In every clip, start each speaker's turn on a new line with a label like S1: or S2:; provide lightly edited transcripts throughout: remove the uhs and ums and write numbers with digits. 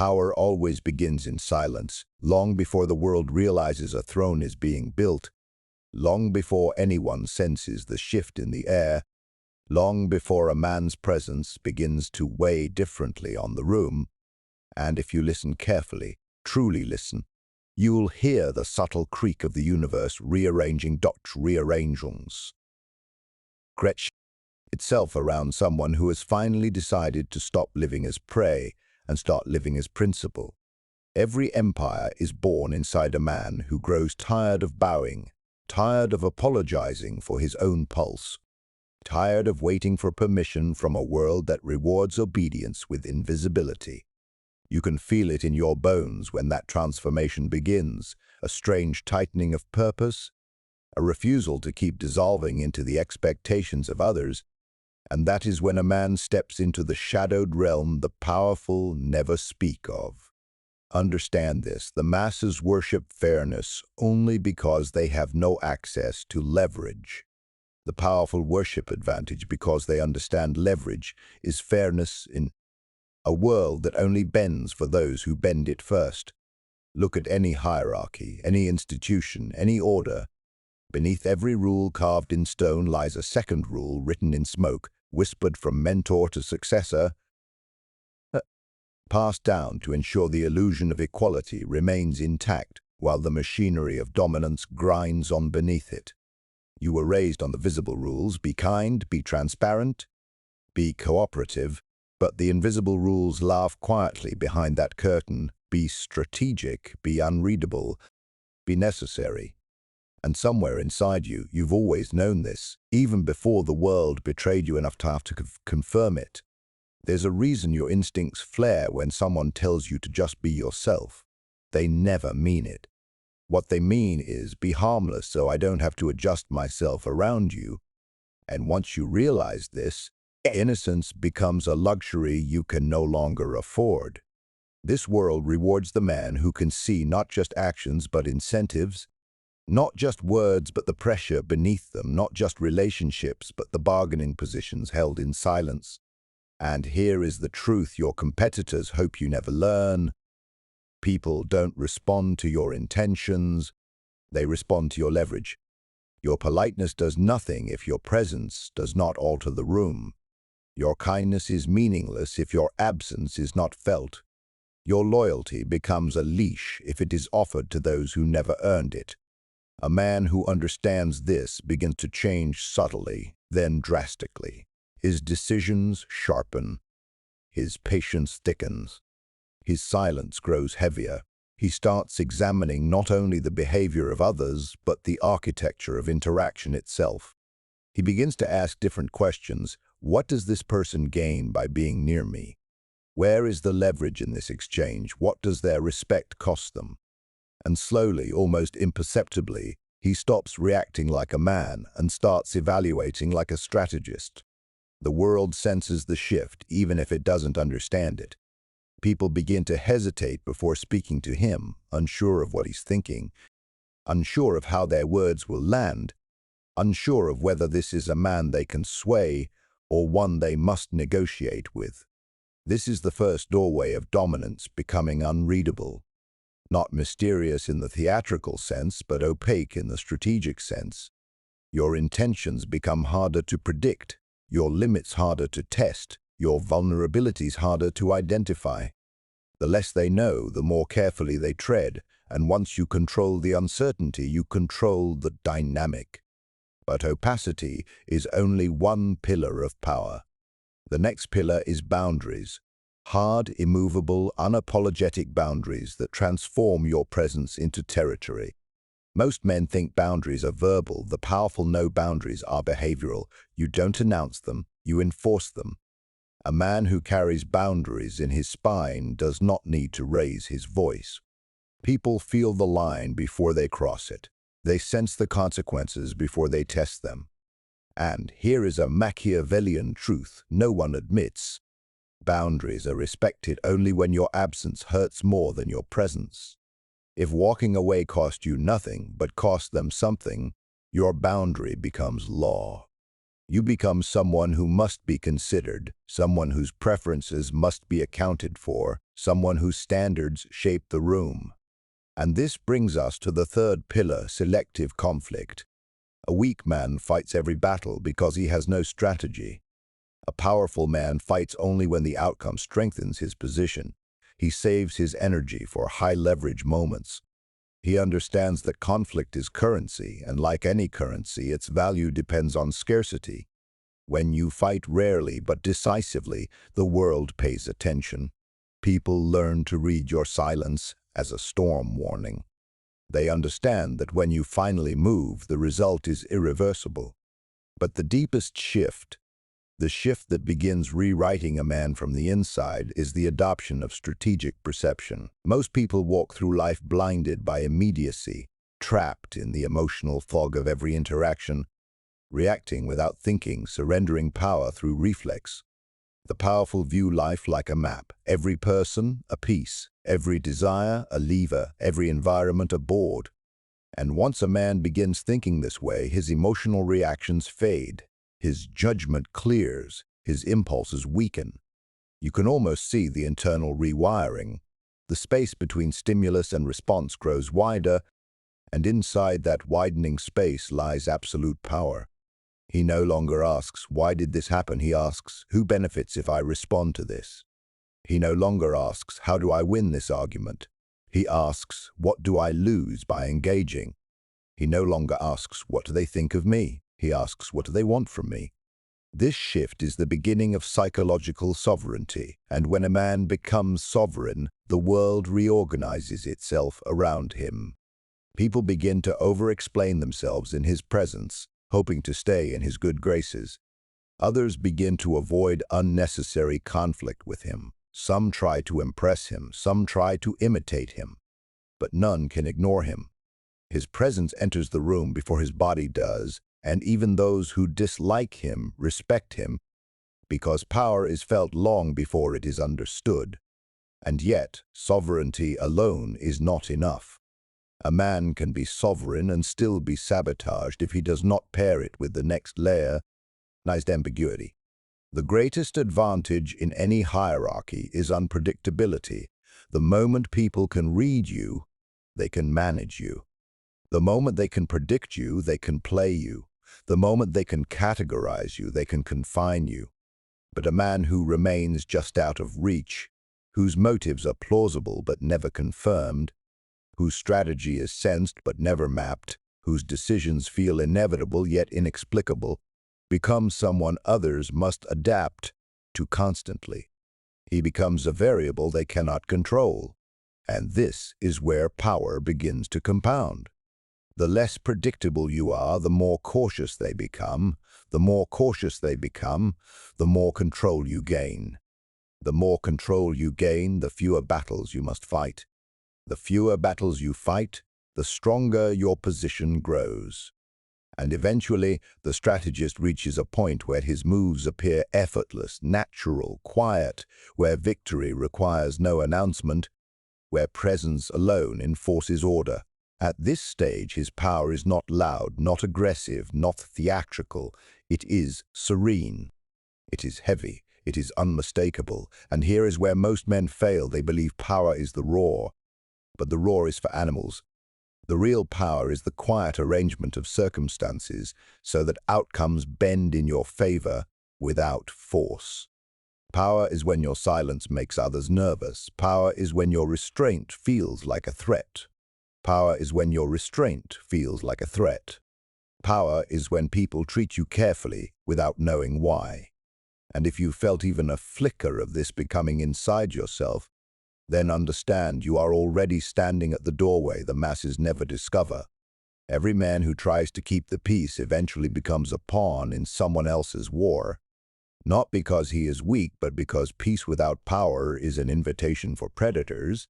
S1: Power always begins in silence, long before the world realizes a throne is being built, long before anyone senses the shift in the air, long before a man's presence begins to weigh differently on the room. And if you listen carefully, truly listen, you'll hear the subtle creak of the universe rearranging rearrangements. Gretsch itself around someone who has finally decided to stop living as prey and start living as principle. Every empire is born inside a man who grows tired of bowing, tired of apologizing for his own pulse, tired of waiting for permission from a world that rewards obedience with invisibility. You can feel it in your bones when that transformation begins, a strange tightening of purpose, a refusal to keep dissolving into the expectations of others, and that is when a man steps into the shadowed realm the powerful never speak of. Understand this, the masses worship fairness only because they have no access to leverage. The powerful worship advantage because they understand leverage is fairness in a world that only bends for those who bend it first. Look at any hierarchy, any institution, any order. Beneath every rule carved in stone lies a second rule written in smoke, whispered from mentor to successor, passed down to ensure the illusion of equality remains intact while the machinery of dominance grinds on beneath it. You were raised on the visible rules: be kind, be transparent, be cooperative, but the invisible rules laugh quietly behind that curtain: be strategic, be unreadable, be necessary. And somewhere inside you, you've always known this, even before the world betrayed you enough to have to confirm it. There's a reason your instincts flare when someone tells you to just be yourself. They never mean it. What they mean is, be harmless so I don't have to adjust myself around you. And once you realize this, innocence becomes a luxury you can no longer afford. This world rewards the man who can see not just actions but incentives, not just words but the pressure beneath them, not just relationships but the bargaining positions held in silence. And here is the truth your competitors hope you never learn. People don't respond to your intentions, they respond to your leverage. Your politeness does nothing if your presence does not alter the room. Your kindness is meaningless if your absence is not felt. Your loyalty becomes a leash if it is offered to those who never earned it. A man who understands this begins to change subtly, then drastically. His decisions sharpen. His patience thickens. His silence grows heavier. He starts examining not only the behavior of others, but the architecture of interaction itself. He begins to ask different questions. What does this person gain by being near me? Where is the leverage in this exchange? What does their respect cost them? And slowly, almost imperceptibly, he stops reacting like a man and starts evaluating like a strategist. The world senses the shift, even if it doesn't understand it. People begin to hesitate before speaking to him, unsure of what he's thinking, unsure of how their words will land, unsure of whether this is a man they can sway or one they must negotiate with. This is the first doorway of dominance becoming unreadable. Not mysterious in the theatrical sense, but opaque in the strategic sense. Your intentions become harder to predict, your limits harder to test, your vulnerabilities harder to identify. The less they know, the more carefully they tread, and once you control the uncertainty, you control the dynamic. But opacity is only one pillar of power. The next pillar is boundaries. Hard, immovable, unapologetic boundaries that transform your presence into territory. Most men think boundaries are verbal. The powerful no boundaries are behavioral. You don't announce them, you enforce them. A man who carries boundaries in his spine does not need to raise his voice. People feel the line before they cross it. They sense the consequences before they test them. And here is a Machiavellian truth no one admits. Boundaries are respected only when your absence hurts more than your presence. If walking away cost you nothing but cost them something, your boundary becomes law. You become someone who must be considered, someone whose preferences must be accounted for, someone whose standards shape the room. And this brings us to the third pillar, selective conflict. A weak man fights every battle because he has no strategy. A powerful man fights only when the outcome strengthens his position. He saves his energy for high-leverage moments. He understands that conflict is currency, and like any currency, its value depends on scarcity. When you fight rarely but decisively, the world pays attention. People learn to read your silence as a storm warning. They understand that when you finally move, the result is irreversible. But the deepest shift, the shift that begins rewriting a man from the inside, is the adoption of strategic perception. Most people walk through life blinded by immediacy, trapped in the emotional fog of every interaction, reacting without thinking, surrendering power through reflex. The powerful view life like a map, every person a piece, every desire a lever, every environment a board. And once a man begins thinking this way, his emotional reactions fade. His judgment clears, his impulses weaken. You can almost see the internal rewiring. The space between stimulus and response grows wider, and inside that widening space lies absolute power. He no longer asks, "Why did this happen?" He asks, "Who benefits if I respond to this?" He no longer asks, "How do I win this argument?" He asks, "What do I lose by engaging?" He no longer asks, "What do they think of me?" He asks, "What do they want from me?" This shift is the beginning of psychological sovereignty, and when a man becomes sovereign, the world reorganizes itself around him. People begin to over-explain themselves in his presence, hoping to stay in his good graces. Others begin to avoid unnecessary conflict with him. Some try to impress him, some try to imitate him, but none can ignore him. His presence enters the room before his body does, and even those who dislike him respect him, because power is felt long before it is understood. And yet, sovereignty alone is not enough. A man can be sovereign and still be sabotaged if he does not pair it with the next layer, ambiguity. The greatest advantage in any hierarchy is unpredictability. The moment people can read you, they can manage you. The moment they can predict you, they can play you. The moment they can categorize you, they can confine you. But a man who remains just out of reach, whose motives are plausible but never confirmed, whose strategy is sensed but never mapped, whose decisions feel inevitable yet inexplicable, becomes someone others must adapt to constantly. He becomes a variable they cannot control. And this is where power begins to compound. The less predictable you are, the more cautious they become. The more cautious they become, the more control you gain. The more control you gain, the fewer battles you must fight. The fewer battles you fight, the stronger your position grows. And eventually, the strategist reaches a point where his moves appear effortless, natural, quiet, where victory requires no announcement, where presence alone enforces order. At this stage, his power is not loud, not aggressive, not theatrical. It is serene. It is heavy. It is unmistakable. And here is where most men fail. They believe power is the roar. But the roar is for animals. The real power is the quiet arrangement of circumstances so that outcomes bend in your favor without force. Power is when your silence makes others nervous. Power is when your restraint feels like a threat. Power is when your restraint feels like a threat. Power is when people treat you carefully without knowing why. And if you felt even a flicker of this becoming inside yourself, then understand you are already standing at the doorway the masses never discover. Every man who tries to keep the peace eventually becomes a pawn in someone else's war. Not because he is weak, but because peace without power is an invitation for predators,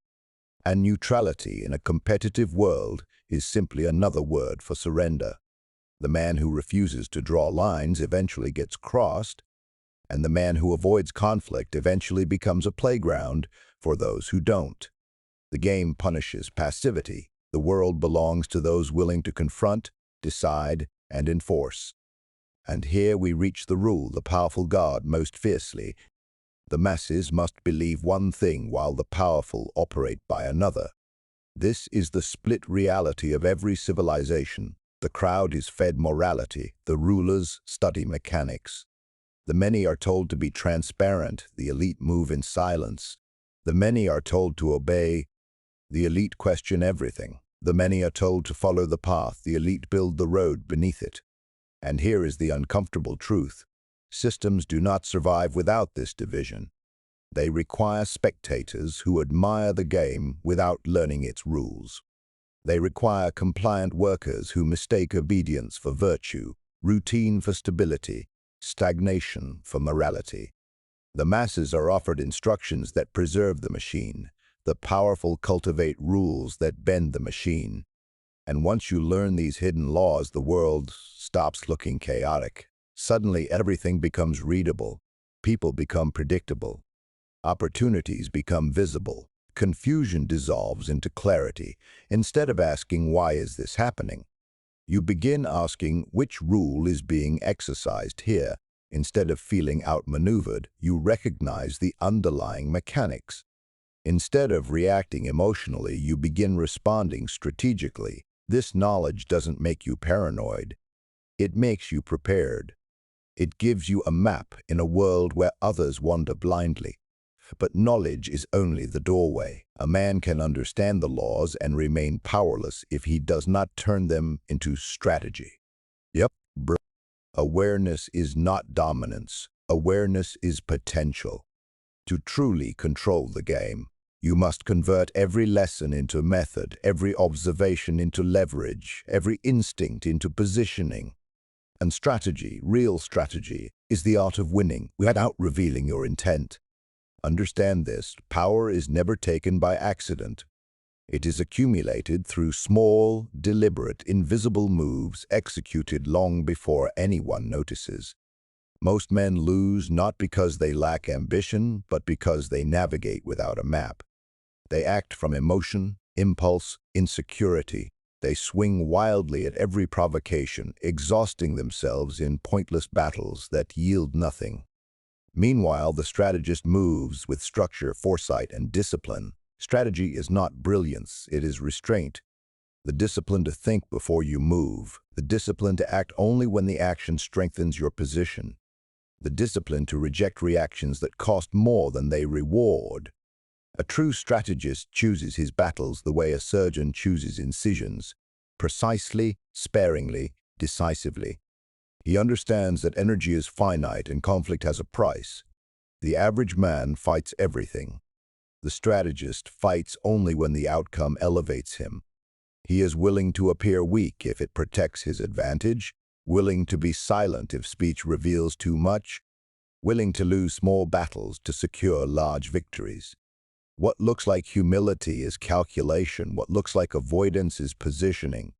S1: and neutrality in a competitive world is simply another word for surrender. The man who refuses to draw lines eventually gets crossed, and the man who avoids conflict eventually becomes a playground for those who don't. The game punishes passivity. The world belongs to those willing to confront, decide, and enforce. And here we reach the rule the powerful guard most fiercely. The masses must believe one thing while the powerful operate by another. This is the split reality of every civilization. The crowd is fed morality, the rulers study mechanics. The many are told to be transparent, the elite move in silence. The many are told to obey, the elite question everything. The many are told to follow the path, the elite build the road beneath it. And here is the uncomfortable truth. Systems do not survive without this division. They require spectators who admire the game without learning its rules. They require compliant workers who mistake obedience for virtue, routine for stability, stagnation for morality. The masses are offered instructions that preserve the machine. The powerful cultivate rules that bend the machine. And once you learn these hidden laws, the world stops looking chaotic. Suddenly, everything becomes readable. People become predictable. Opportunities become visible. Confusion dissolves into clarity. Instead of asking, why is this happening? You begin asking, which rule is being exercised here? Instead of feeling outmaneuvered, you recognize the underlying mechanics. Instead of reacting emotionally, you begin responding strategically. This knowledge doesn't make you paranoid. It makes you prepared. It gives you a map in a world where others wander blindly. But knowledge is only the doorway. A man can understand the laws and remain powerless if he does not turn them into strategy. Yep, bro. Awareness is not dominance. Awareness is potential. To truly control the game, you must convert every lesson into method, every observation into leverage, every instinct into positioning. And strategy, real strategy, is the art of winning without revealing your intent. Understand this, power is never taken by accident. It is accumulated through small, deliberate, invisible moves executed long before anyone notices. Most men lose not because they lack ambition, but because they navigate without a map. They act from emotion, impulse, insecurity. They swing wildly at every provocation, exhausting themselves in pointless battles that yield nothing. Meanwhile, the strategist moves with structure, foresight, and discipline. Strategy is not brilliance, it is restraint. The discipline to think before you move. The discipline to act only when the action strengthens your position. The discipline to reject reactions that cost more than they reward. A true strategist chooses his battles the way a surgeon chooses incisions, precisely, sparingly, decisively. He understands that energy is finite and conflict has a price. The average man fights everything. The strategist fights only when the outcome elevates him. He is willing to appear weak if it protects his advantage, willing to be silent if speech reveals too much, willing to lose small battles to secure large victories. What looks like humility is calculation. What looks like avoidance is positioning.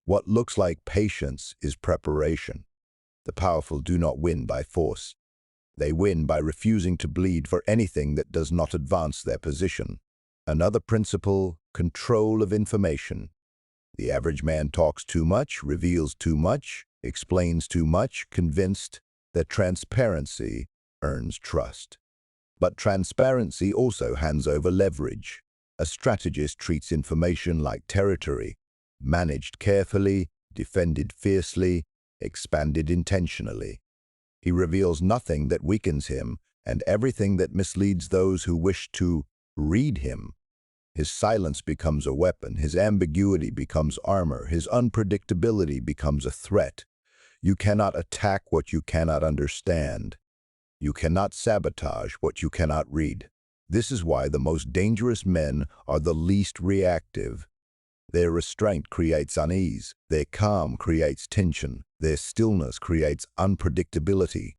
S1: What looks like patience is preparation. The powerful do not win by force. They win by refusing to bleed for anything that does not advance their position. Another principle, control of information. The average man talks too much, reveals too much, explains too much, convinced that transparency earns trust. But transparency also hands over leverage. A strategist treats information like territory, managed carefully, defended fiercely, expanded intentionally. He reveals nothing that weakens him and everything that misleads those who wish to read him. His silence becomes a weapon, his ambiguity becomes armor, his unpredictability becomes a threat. You cannot attack what you cannot understand. You cannot sabotage what you cannot read. This is why the most dangerous men are the least reactive. Their restraint creates unease, their calm creates tension, their stillness creates unpredictability.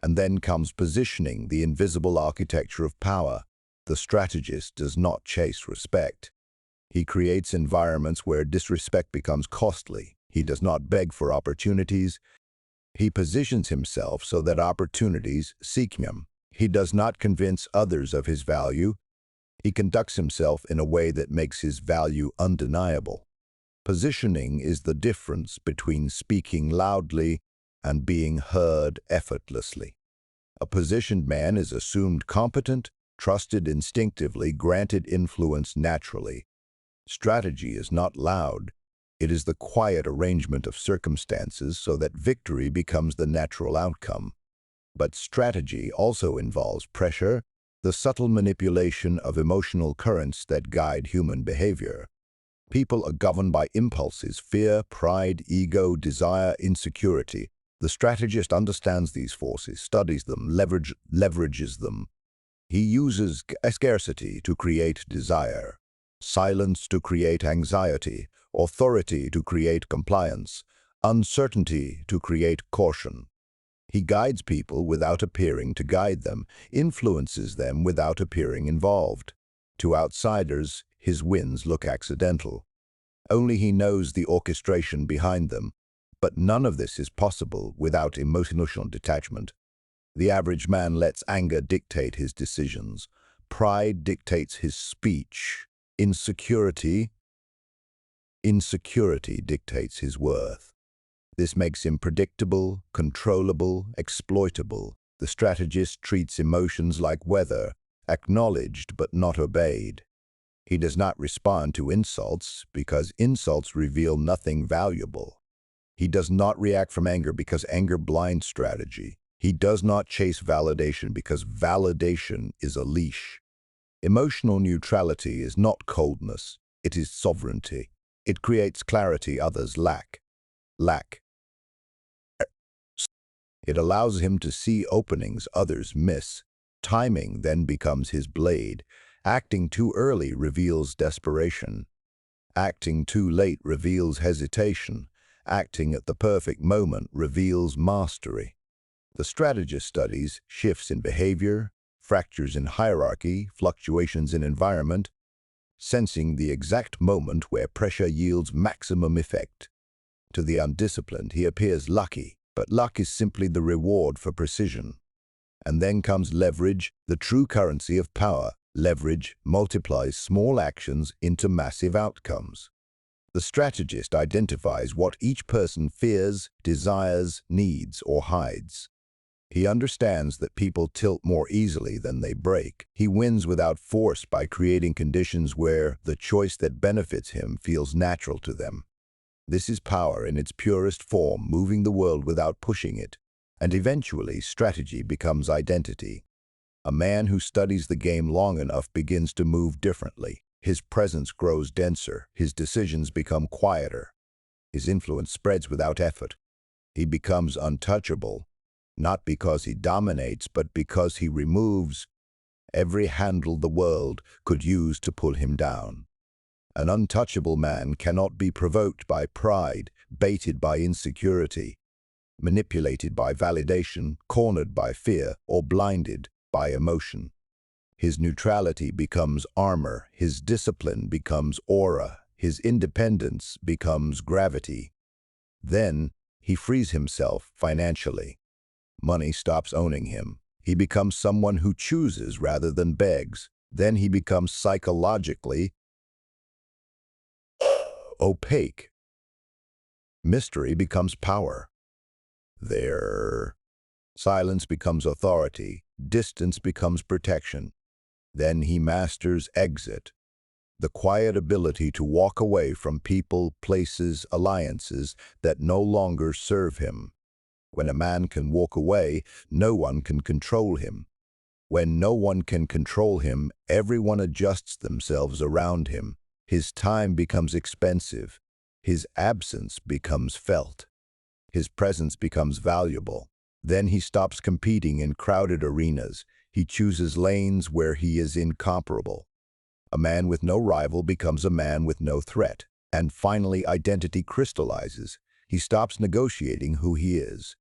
S1: And then comes positioning, the invisible architecture of power. The strategist does not chase respect. He creates environments where disrespect becomes costly. He does not beg for opportunities. He positions himself so that opportunities seek him. He does not convince others of his value. He conducts himself in a way that makes his value undeniable. Positioning is the difference between speaking loudly and being heard effortlessly. A positioned man is assumed competent, trusted instinctively, granted influence naturally. Strategy is not loud. It is the quiet arrangement of circumstances so that victory becomes the natural outcome. But strategy also involves pressure, the subtle manipulation of emotional currents that guide human behavior. People are governed by impulses, fear, pride, ego, desire, insecurity. The strategist understands these forces, studies them, leverages them. He uses scarcity to create desire, silence to create anxiety, authority to create compliance, uncertainty to create caution. He guides people without appearing to guide them, influences them without appearing involved. To outsiders, his wins look accidental. Only he knows the orchestration behind them. But none of this is possible without emotional detachment. The average man lets anger dictate his decisions. Pride dictates his speech. Insecurity dictates his worth. This makes him predictable, controllable, exploitable. The strategist treats emotions like weather, acknowledged but not obeyed. He does not respond to insults because insults reveal nothing valuable. He does not react from anger because anger blinds strategy. He does not chase validation because validation is a leash. Emotional neutrality is not coldness, it is sovereignty. It creates clarity others lack. It allows him to see openings others miss. Timing then becomes his blade. Acting too early reveals desperation. Acting too late reveals hesitation. Acting at the perfect moment reveals mastery. The strategist studies shifts in behavior, fractures in hierarchy, fluctuations in environment, sensing the exact moment where pressure yields maximum effect. To the undisciplined, he appears lucky, but luck is simply the reward for precision. And then comes leverage, the true currency of power. Leverage multiplies small actions into massive outcomes. The strategist identifies what each person fears, desires, needs, or hides. He understands that people tilt more easily than they break. He wins without force by creating conditions where the choice that benefits him feels natural to them. This is power in its purest form, moving the world without pushing it. And eventually, strategy becomes identity. A man who studies the game long enough begins to move differently. His presence grows denser, his decisions become quieter. His influence spreads without effort. He becomes untouchable, not because he dominates, but because he removes every handle the world could use to pull him down. An untouchable man cannot be provoked by pride, baited by insecurity, manipulated by validation, cornered by fear, or blinded by emotion. His neutrality becomes armor, his discipline becomes aura, his independence becomes gravity. Then he frees himself financially. Money stops owning him. He becomes someone who chooses rather than begs. Then he becomes psychologically opaque. Mystery becomes power. There, silence becomes authority, distance becomes protection. Then he masters exit, the quiet ability to walk away from people, places, alliances that no longer serve him. When a man can walk away, no one can control him. When no one can control him, everyone adjusts themselves around him. His time becomes expensive. His absence becomes felt. His presence becomes valuable. Then he stops competing in crowded arenas. He chooses lanes where he is incomparable. A man with no rival becomes a man with no threat. And finally, identity crystallizes. He stops negotiating who he is.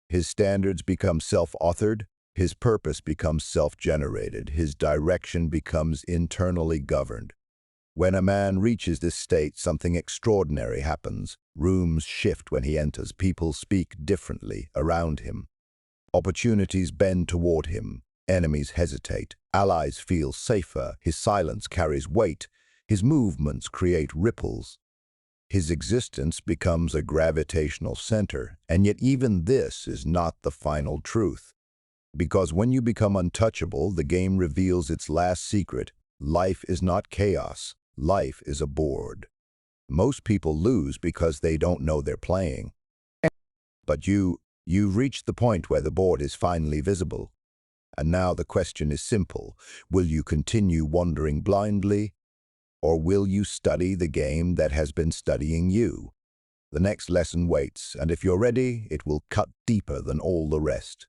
S1: His standards become self-authored. His purpose becomes self-generated. His direction becomes internally governed. When a man reaches this state, something extraordinary happens. Rooms shift when he enters. People speak differently around him. Opportunities bend toward him. Enemies hesitate. Allies feel safer. His silence carries weight. His movements create ripples. His existence becomes a gravitational center, and yet even this is not the final truth. Because when you become untouchable, the game reveals its last secret. Life is not chaos. Life is a board. Most people lose because they don't know they're playing. But you've reached the point where the board is finally visible. And now the question is simple. Will you continue wandering blindly? Or will you study the game that has been studying you? The next lesson waits, and if you're ready, it will cut deeper than all the rest.